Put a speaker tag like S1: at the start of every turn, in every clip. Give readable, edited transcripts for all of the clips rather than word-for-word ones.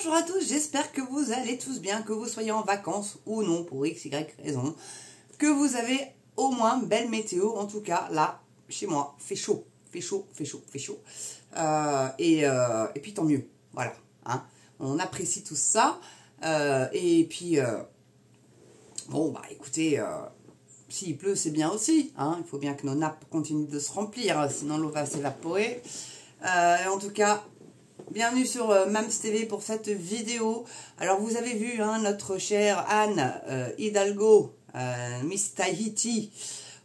S1: Bonjour à tous, j'espère que vous allez tous bien, que vous soyez en vacances ou non, pour x, y raison, que vous avez au moins belle météo, en tout cas là, chez moi, fait chaud, fait chaud, fait chaud, fait chaud, et puis tant mieux, voilà, hein, on apprécie tout ça, et puis, bon bah écoutez, s'il pleut c'est bien aussi, hein, il faut bien que nos nappes continuent de se remplir, sinon l'eau va s'évaporer, en tout cas, bienvenue sur Mams TV pour cette vidéo. Alors vous avez vu hein, notre chère Anne Hidalgo, Miss Tahiti,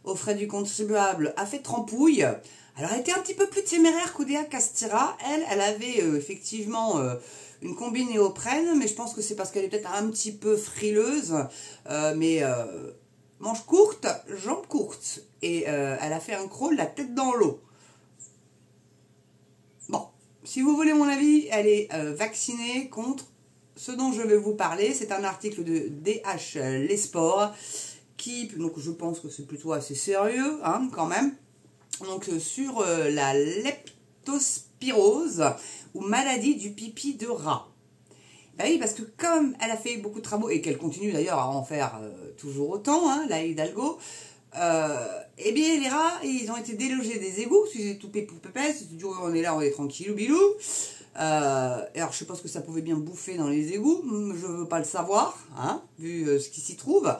S1: aux frais du contribuable, a fait trampouille. Alors elle était un petit peu plus téméraire qu'Oudéa Castéra. Elle avait effectivement une combine néoprène, mais je pense que c'est parce qu'elle est peut-être un petit peu frileuse. Mais manches courtes, jambes courtes. Et elle a fait un crawl la tête dans l'eau. Bon. Si vous voulez mon avis, elle est vaccinée contre ce dont je vais vous parler. C'est un article de DH Les Sports, donc je pense que c'est plutôt assez sérieux hein, quand même. Donc sur la leptospirose ou maladie du pipi de rat. Ben oui, parce que comme elle a fait beaucoup de travaux et qu'elle continue d'ailleurs à en faire toujours autant, hein, la Hidalgo, eh bien les rats ils ont été délogés des égouts, c'est tout pépépé, on est là, on est tranquille bilou. Alors je sais pas ce que ça pouvait bien bouffer dans les égouts, je veux pas le savoir, hein, vu ce qui s'y trouve.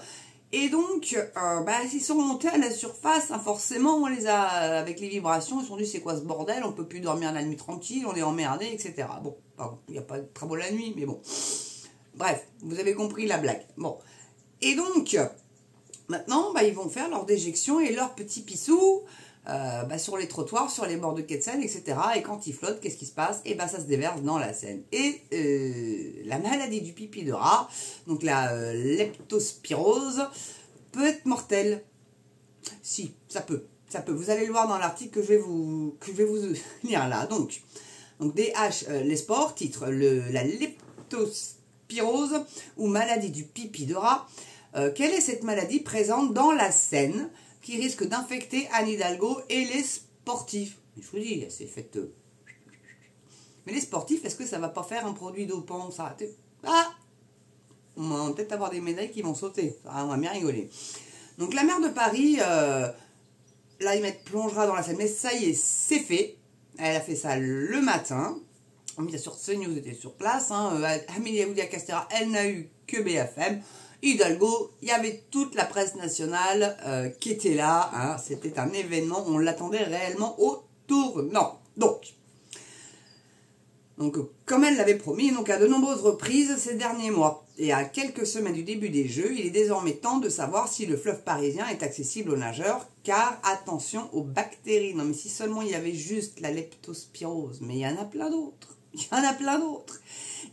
S1: Et donc, bah, ils sont montés à la surface, hein, forcément, on les a, avec les vibrations, ils se sont dit c'est quoi ce bordel, on peut plus dormir la nuit tranquille, on est emmerdé, etc. Bon, il n'y a pas de travaux la nuit, mais bon. Bref, vous avez compris la blague. Bon, et donc, maintenant, bah, ils vont faire leur déjection et leur petit pissou bah, sur les trottoirs, sur les bords de quai de Seine, etc. Et quand ils flottent, qu'est-ce qui se passe? Et bah, ça se déverse dans la Seine. Et la maladie du pipi de rat, donc la leptospirose, peut être mortelle. Si, ça peut. Ça peut. Vous allez le voir dans l'article que je vais vous lire là. Donc DH Les Sports, titre la leptospirose ou maladie du pipi de rat. Quelle est cette maladie présente dans la Seine qui risque d'infecter Anne Hidalgo et les sportifs? Je vous dis, c'est fait. Mais les sportifs, est-ce que ça va pas faire un produit dopant ça? Ah, on va peut-être avoir des médailles qui vont sauter. Ça, on va bien rigoler. Donc la maire de Paris, là ils mettent plongera dans la Seine, mais ça y est, c'est fait. Elle a fait ça le matin. Bien sûr, CNews était sur place. Hein. Amélie Oudéa Castéra, elle n'a eu que BFM. Hidalgo, il y avait toute la presse nationale qui était là. Hein. C'était un événement, on l'attendait réellement au tournant. Donc, comme elle l'avait promis, donc à de nombreuses reprises ces derniers mois, et à quelques semaines du début des Jeux, il est désormais temps de savoir si le fleuve parisien est accessible aux nageurs, car attention aux bactéries. Non mais si seulement il y avait juste la leptospirose, mais il y en a plein d'autres. Il y en a plein d'autres.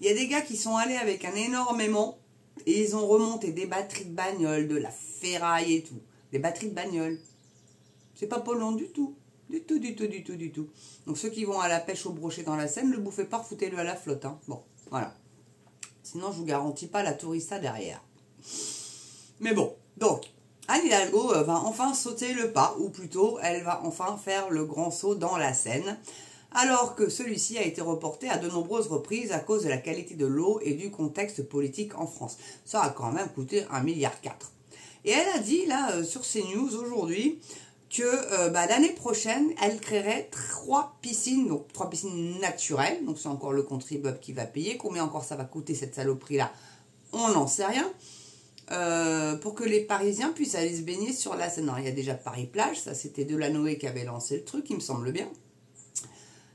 S1: Il y a des gars qui sont allés avec un énorme aimant, et ils ont remonté des batteries de bagnole, de la ferraille et tout. Des batteries de bagnole. C'est pas polluant du tout. Du tout, du tout, du tout, du tout. Donc ceux qui vont à la pêche au brochet dans la Seine, ne le bouffez pas, foutez-le à la flotte. Hein. Bon, voilà. Sinon, je vous garantis pas la tourista derrière. Mais bon, donc, Anne Hidalgo va enfin sauter le pas, ou plutôt, elle va enfin faire le grand saut dans la Seine, alors que celui-ci a été reporté à de nombreuses reprises à cause de la qualité de l'eau et du contexte politique en France. Ça a quand même coûté 1,4 milliard. Et elle a dit, là, sur CNews aujourd'hui, que l'année prochaine, elle créerait 3 piscines, donc 3 piscines naturelles, donc c'est encore le contribuable qui va payer. Combien encore ça va coûter cette saloperie-là? On n'en sait rien. Pour que les Parisiens puissent aller se baigner sur la Seine. Alors, il y a déjà Paris-Plage, ça c'était Delanoë qui avait lancé le truc, il me semble bien.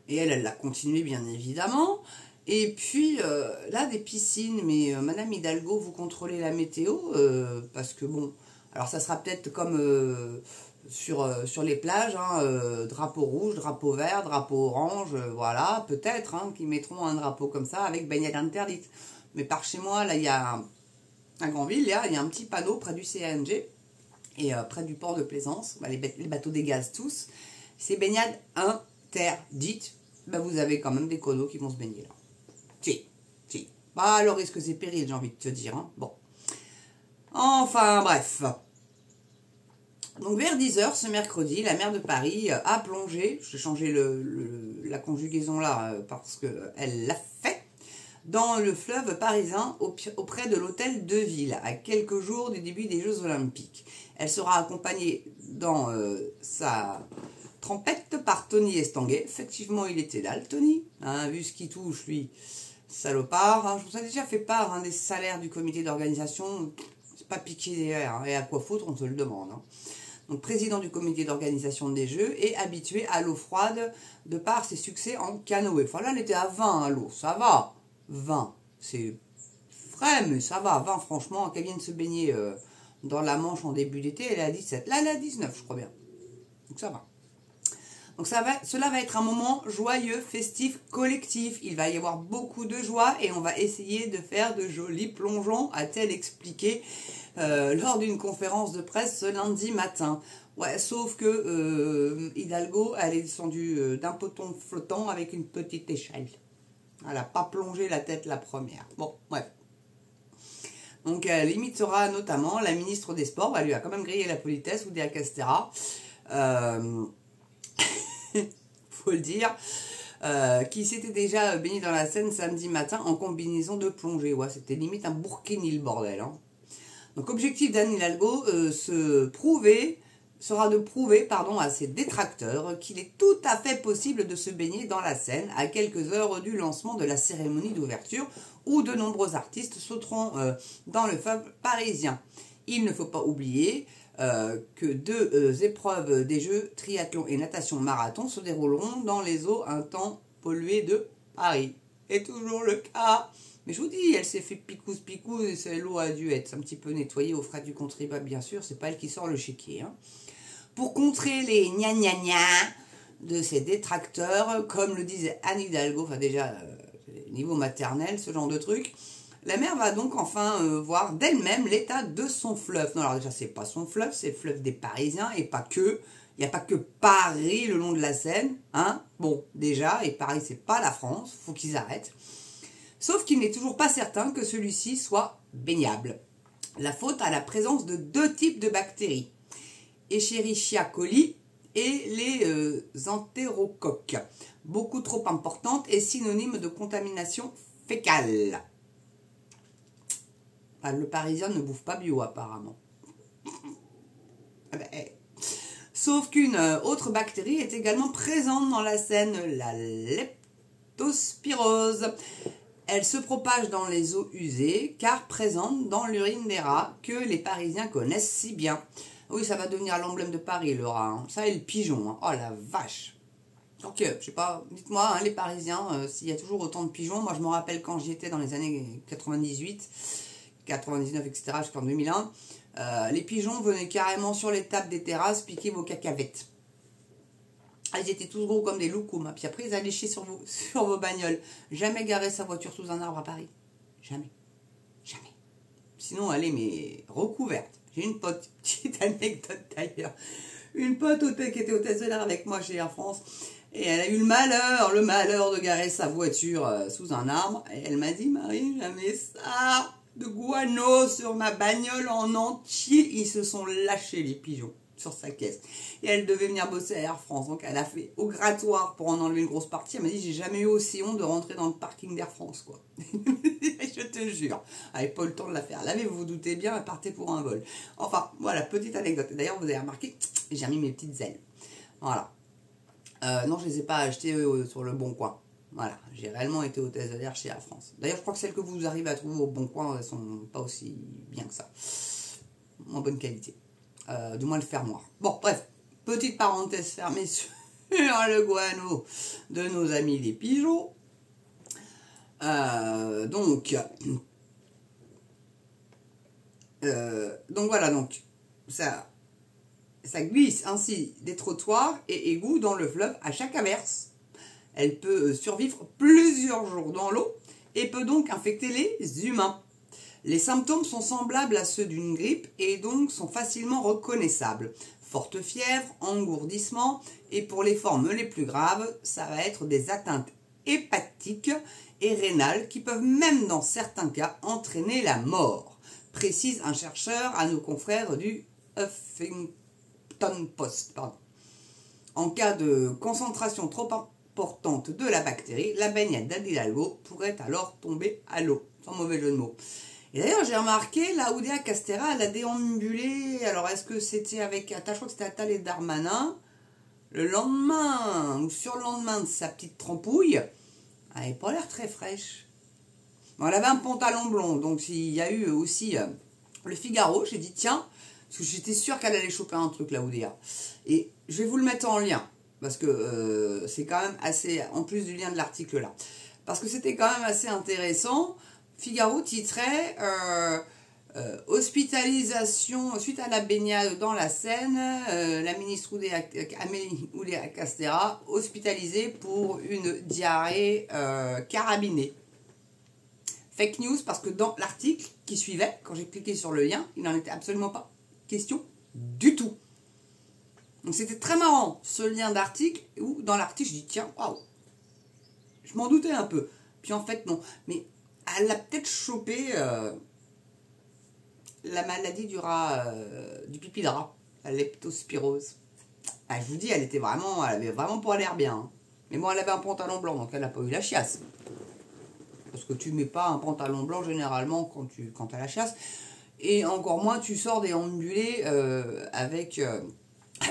S1: Et elle l'a continué bien évidemment. Et puis là, des piscines, mais Madame Hidalgo, vous contrôlez la météo, parce que bon, alors ça sera peut-être comme... sur les plages, hein, drapeau rouge, drapeau vert, drapeau orange, voilà, peut-être hein, qu'ils mettront un drapeau comme ça avec baignade interdite. Mais par chez moi, là, il y a un Grandville, là, il y a un petit panneau près du CNG et près du port de Plaisance, bah, les bateaux des gaz tous, c'est baignade interdite, bah, vous avez quand même des codos qui vont se baigner là. Si. Bah, alors est-ce que c'est péril, j'ai envie de te dire, hein. Bon. Enfin, bref. Donc vers 10 h ce mercredi, la maire de Paris a plongé, je vais changer la conjugaison là parce qu'elle l'a fait, dans le fleuve parisien auprès de l'hôtel de ville, à quelques jours du début des Jeux Olympiques. Elle sera accompagnée dans sa trempette par Tony Estanguet. Effectivement, il était là, le Tony, hein, vu ce qu'il touche, lui, salopard. Hein. Je vous ai déjà fait part des salaires du comité d'organisation. C'est pas piqué des airs, hein, et à quoi foutre, on se le demande. Hein. Donc, président du comité d'organisation des Jeux et habitué à l'eau froide de par ses succès en canoë. Enfin, là, elle était à 20 à l'eau, ça va. 20, c'est frais, mais ça va. 20, franchement, qu'elle vienne se baigner dans la Manche en début d'été, elle est à 17. Là, elle est à 19, je crois bien. Donc, ça va. Donc, cela va être un moment joyeux, festif, collectif. Il va y avoir beaucoup de joie et on va essayer de faire de jolis plongeons, a-t-elle expliqué lors d'une conférence de presse ce lundi matin. Ouais, sauf que Hidalgo, elle est descendue d'un poton flottant avec une petite échelle. Elle n'a pas plongé la tête la première. Bon, bref. Donc, elle imitera notamment la ministre des Sports. Elle lui a quand même grillé la politesse, Oudéa Castéra. Faut le dire. Qui s'était déjà baigné dans la Seine samedi matin en combinaison de plongée. Ouais, c'était limite un burkini, le bordel. Hein. Donc, objectif d'Anne Hidalgo, sera de prouver à ses détracteurs qu'il est tout à fait possible de se baigner dans la Seine à quelques heures du lancement de la cérémonie d'ouverture où de nombreux artistes sauteront dans le fleuve parisien. Il ne faut pas oublier que deux épreuves des Jeux triathlon et natation marathon se dérouleront dans les eaux un temps polluées de Paris. C'est toujours le cas. Mais je vous dis, elle s'est fait picouze, et l'eau a dû être un petit peu nettoyée aux frais du contribuable, bien sûr. C'est pas elle qui sort le chéquier. Hein. Pour contrer les gna de ses détracteurs, comme le disait Anne Hidalgo, enfin déjà, niveau maternel, ce genre de truc, la mère va donc enfin voir d'elle-même l'état de son fleuve. Non, alors déjà, c'est pas son fleuve, c'est le fleuve des Parisiens, et pas que. Il n'y a pas que Paris le long de la Seine. Hein. Bon, déjà, et Paris, c'est pas la France, faut qu'ils arrêtent. Sauf qu'il n'est toujours pas certain que celui-ci soit baignable. La faute à la présence de deux types de bactéries. Escherichia coli et les entérocoques, beaucoup trop importantes et synonymes de contamination fécale. Ah, le Parisien ne bouffe pas bio apparemment. Sauf qu'une autre bactérie est également présente dans la Seine, la leptospirose. Elle se propage dans les eaux usées car présente dans l'urine des rats que les Parisiens connaissent si bien. Oui, ça va devenir l'emblème de Paris, le rat. Hein. Ça et le pigeon. Hein. Oh la vache. Donc, je sais pas, dites-moi, hein, les Parisiens, s'il y a toujours autant de pigeons. Moi, je me rappelle quand j'y étais dans les années 98, 99, etc., jusqu'en 2001. Les pigeons venaient carrément sur les tables des terrasses piquer vos cacahuètes. Ils étaient tous gros comme des loukoums. Hein. Puis après, ils allaient chier sur vos bagnoles. Jamais garer sa voiture sous un arbre à Paris. Jamais. Jamais. Sinon, elle est mais recouverte. J'ai une pote, petite anecdote d'ailleurs, une pote qui était hôtesse de l'air avec moi chez Air France, et elle a eu le malheur de garer sa voiture sous un arbre, et elle m'a dit, Marie, jamais ça, de guano sur ma bagnole en entier, ils se sont lâchés les pigeons sur sa caisse, et elle devait venir bosser à Air France, donc elle a fait au grattoir pour en enlever une grosse partie. Elle m'a dit, j'ai jamais eu aussi honte de rentrer dans le parking d'Air France, quoi. Je te jure, elle n'avait pas eu le temps de la faire laver, vous vous doutez bien, elle partait pour un vol. Enfin, voilà, petite anecdote. D'ailleurs, vous avez remarqué, j'ai mis mes petites ailes. Voilà. Non, je ne les ai pas achetées sur le Bon Coin. Voilà, j'ai réellement été hôtesse de l'air chez Air France. D'ailleurs, je crois que celles que vous arrivez à trouver au Bon Coin, elles ne sont pas aussi bien que ça. En bonne qualité. Du moins le fermoir. Bon, bref, petite parenthèse fermée sur le guano de nos amis les pigeons. Donc voilà, donc ça glisse ainsi des trottoirs et égouts dans le fleuve à chaque averse. Elle peut survivre plusieurs jours dans l'eau et peut donc infecter les humains. Les symptômes sont semblables à ceux d'une grippe et donc sont facilement reconnaissables. Forte fièvre, engourdissement, et pour les formes les plus graves, ça va être des atteintes hépatiques et rénales qui peuvent même dans certains cas entraîner la mort, précise un chercheur à nos confrères du Huffington Post. En cas de concentration trop importante de la bactérie, la baignade d'Anne Hidalgo pourrait alors tomber à l'eau, sans mauvais jeu de mots. Et d'ailleurs, j'ai remarqué, la Oudéa Castéra, elle a déambulé, alors est-ce que c'était avec, attends, je crois que c'était Attal et Darmanin, le lendemain, ou sur le lendemain de sa petite trempouille, elle n'avait pas l'air très fraîche. Bon, elle avait un pantalon blond, donc il y a eu aussi le Figaro, j'ai dit tiens, parce que j'étais sûre qu'elle allait choper un truc, la Oudéa. Et je vais vous le mettre en lien, parce que c'est quand même assez, en plus du lien de l'article là, parce que c'était quand même assez intéressant. Figaro titrait hospitalisation suite à la baignade dans la Seine, la ministre Amélie Oudéa Castéra hospitalisée pour une diarrhée carabinée. Fake news, parce que dans l'article qui suivait, quand j'ai cliqué sur le lien, il n'en était absolument pas question du tout. Donc c'était très marrant ce lien d'article où dans l'article je dis tiens, waouh, je m'en doutais un peu. Puis en fait non, mais elle a peut-être chopé la maladie du rat, du pipi de rat, la leptospirose. Ah, je vous dis, elle avait vraiment pas l'air bien. Hein. Mais bon, elle avait un pantalon blanc, donc elle n'a pas eu la chiasse. Parce que tu mets pas un pantalon blanc généralement quand tu as la chasse. Et encore moins, tu sors déambuler avec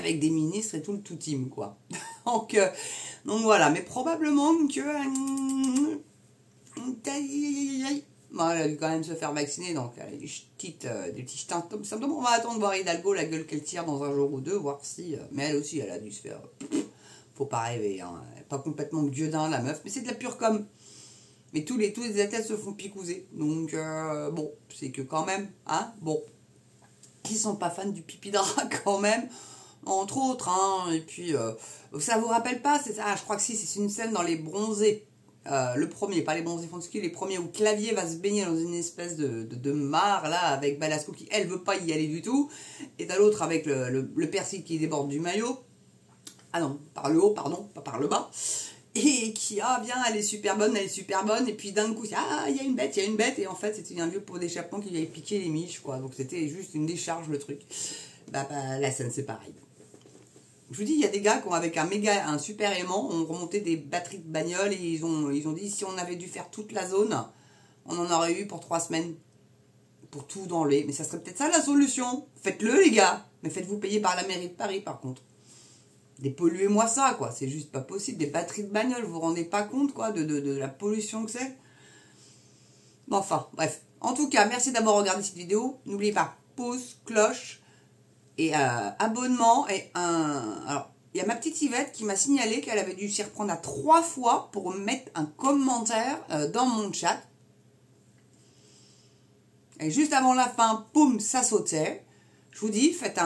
S1: des ministres et tout le tout team, quoi. donc voilà, mais probablement que... Bon, elle a dû quand même se faire vacciner, donc elle a des petits symptômes. On va attendre voir Hidalgo, la gueule qu'elle tire dans un jour ou deux, voir si... mais elle aussi, elle a dû se faire... Faut pas rêver, hein. Elle est pas complètement gueudin, la meuf, mais c'est de la pure com. Mais tous les athlètes se font picouser. Donc, bon, c'est que quand même, hein, bon, qui sont pas fans du pipi de rat quand même, entre autres, hein, et puis, ça vous rappelle pas, c'est ça, ah, je crois que si, c'est une scène dans Les Bronzés, le premier, pas Les Bronzés Fonski, les premiers où Clavier va se baigner dans une espèce de mare, là, avec Balasco qui, elle, veut pas y aller du tout, et t'as l'autre avec le persil qui déborde du maillot, ah non, par le haut, pardon, pas par le bas, et qui, ah bien, elle est super bonne, et puis d'un coup, ah, il y a une bête, et en fait, c'était un vieux pot d'échappement qui lui avait piqué les miches, quoi, donc c'était juste une décharge, le truc. Bah, la scène, c'est pareil. Je vous dis, il y a des gars qui ont, avec un super aimant, ont remonté des batteries de bagnole, et ils ont dit, si on avait dû faire toute la zone, on en aurait eu pour 3 semaines, pour tout enlever, mais ça serait peut-être ça la solution, faites-le les gars, mais faites-vous payer par la mairie de Paris, par contre. Dépolluez-moi ça, quoi. C'est juste pas possible. Des batteries de bagnole, vous vous rendez pas compte, quoi, de la pollution que c'est. Bon, enfin, bref. En tout cas, merci d'avoir regardé cette vidéo. N'oubliez pas, pouce, cloche et abonnement. Et alors, il y a ma petite Yvette qui m'a signalé qu'elle avait dû s'y reprendre à 3 fois pour mettre un commentaire dans mon chat. Et juste avant la fin, poum, ça sautait. Je vous dis, faites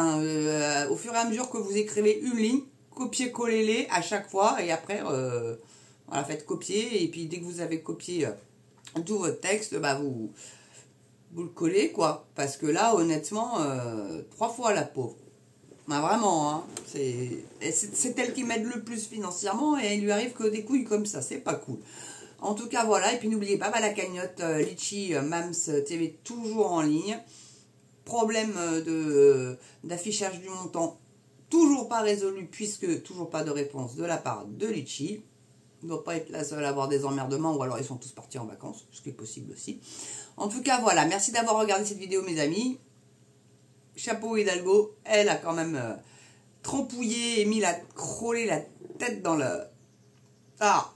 S1: au fur et à mesure que vous écrivez une ligne, copier-coller-les à chaque fois et après, voilà, faites copier et puis dès que vous avez copié tout votre texte, bah vous le collez, quoi. Parce que là, honnêtement, 3 fois la pauvre. Bah, vraiment, hein, c'est elle qui m'aide le plus financièrement et il lui arrive que des couilles comme ça, c'est pas cool. En tout cas, voilà, et puis n'oubliez pas, bah, la cagnotte Litchi Mams TV toujours en ligne. Problème d'affichage du montant toujours pas résolu puisque toujours pas de réponse de la part de Litchi. Il ne doit pas être la seule à avoir des emmerdements ou alors ils sont tous partis en vacances, ce qui est possible aussi. En tout cas, voilà, merci d'avoir regardé cette vidéo, mes amis. Chapeau Hidalgo, elle a quand même trempouillé et crôlé la tête dans le... Ah,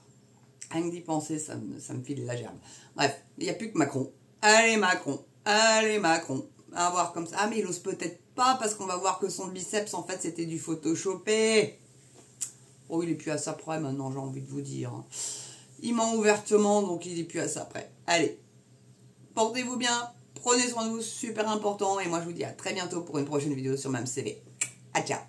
S1: rien que d'y penser, ça me file la gerbe. Bref, il n'y a plus que Macron. Allez Macron, allez Macron. À voir comme ça. Ah, mais il ose peut-être pas parce qu'on va voir que son biceps, en fait, c'était du photoshopé. Oh, il est plus à ça près maintenant, j'ai envie de vous dire. Il ment ouvertement, donc il est plus à ça près. Allez, portez-vous bien, prenez soin de vous, super important. Et moi, je vous dis à très bientôt pour une prochaine vidéo sur MamsTV. À ciao.